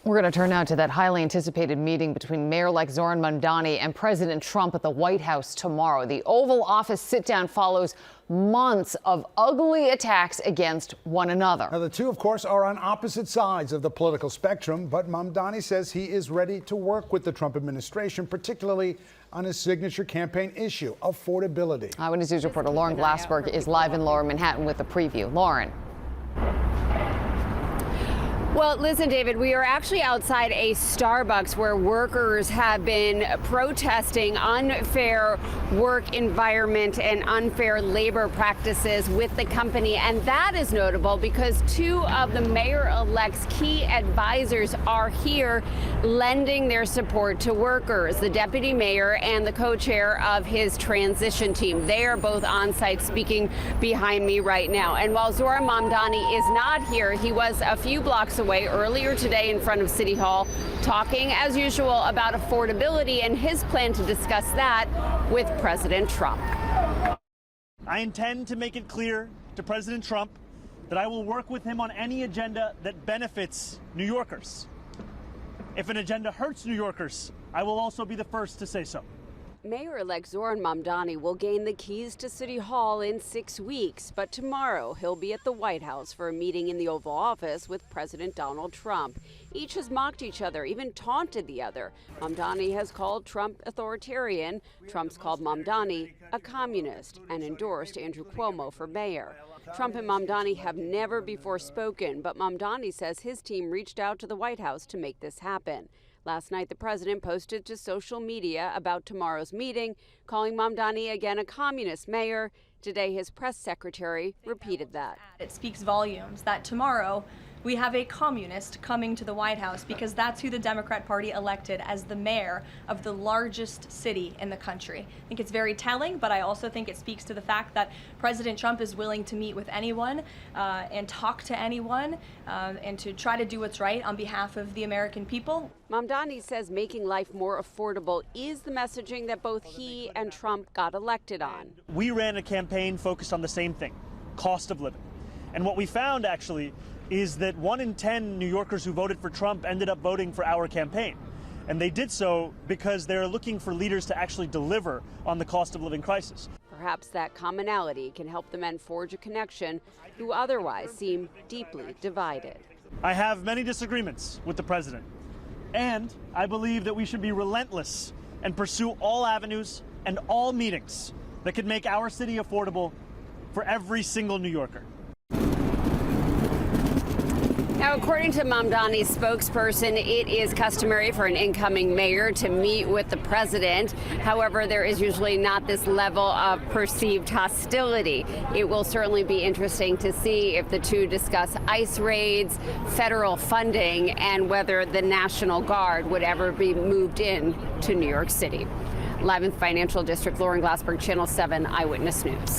We're going to turn now to that highly anticipated meeting between Mayor-elect Zoran Mamdani and President Trump at the White House tomorrow. The Oval Office sit-down follows months of ugly attacks against one another. Now, the two, of course, are on opposite sides of the political spectrum, but Mamdani says he is ready to work with the Trump administration, particularly on his signature campaign issue, affordability. Eyewitness News reporter Lauren Glassberg is live in Lower Manhattan with a preview. Lauren. Well, listen, David, we are actually outside a Starbucks where workers have been protesting unfair work environment and unfair labor practices with the company. And that is notable because two of the mayor-elect's key advisors are here lending their support to workers, the deputy mayor and the co-chair of his transition team. They are both on site speaking behind me right now. And while Zoran Mamdani is not here, he was a few blocks away earlier today in front of City Hall, talking as usual about affordability and his plan to discuss that with President Trump. I intend to make it clear to President Trump that I will work with him on any agenda that benefits New Yorkers. If an agenda hurts New Yorkers, I will also be the first to say so. Mayor-elect Zoran Mamdani will gain the keys to City Hall in 6 weeks, but tomorrow he'll be at the White House for a meeting in the Oval Office with President Donald Trump. Each has mocked each other, even taunted the other. Mamdani has called Trump authoritarian. Trump's called Mamdani a communist and endorsed Andrew Cuomo for mayor. Trump and Mamdani have never before spoken, but Mamdani says his team reached out to the White House to make this happen. Last night, the president posted to social media about tomorrow's meeting, calling Mamdani again a communist mayor. Today, his press secretary repeated that. It speaks volumes that tomorrow we have a communist coming to the White House because that's who the Democrat Party elected as the mayor of the largest city in the country. I think it's very telling, but I also think it speaks to the fact that President Trump is willing to meet with anyone and talk to anyone and to try to do what's right on behalf of the American people. Mamdani says making life more affordable is the messaging that both he and Trump got elected on. We ran a campaign focused on the same thing, cost of living. And what we found actually is that 1 in 10 New Yorkers who voted for Trump ended up voting for our campaign. And they did so because they're looking for leaders to actually deliver on the cost of living crisis. Perhaps that commonality can help the men forge a connection who otherwise seem deeply divided. I have many disagreements with the president, and I believe that we should be relentless and pursue all avenues and all meetings that could make our city affordable for every single New Yorker. Now, according to Mamdani's spokesperson, it is customary for an incoming mayor to meet with the president. However, there is usually not this level of perceived hostility. It will certainly be interesting to see if the two discuss ICE raids, federal funding, and whether the National Guard would ever be moved in to New York City. Live in the Financial District, Lauren Glassberg, Channel 7 Eyewitness News.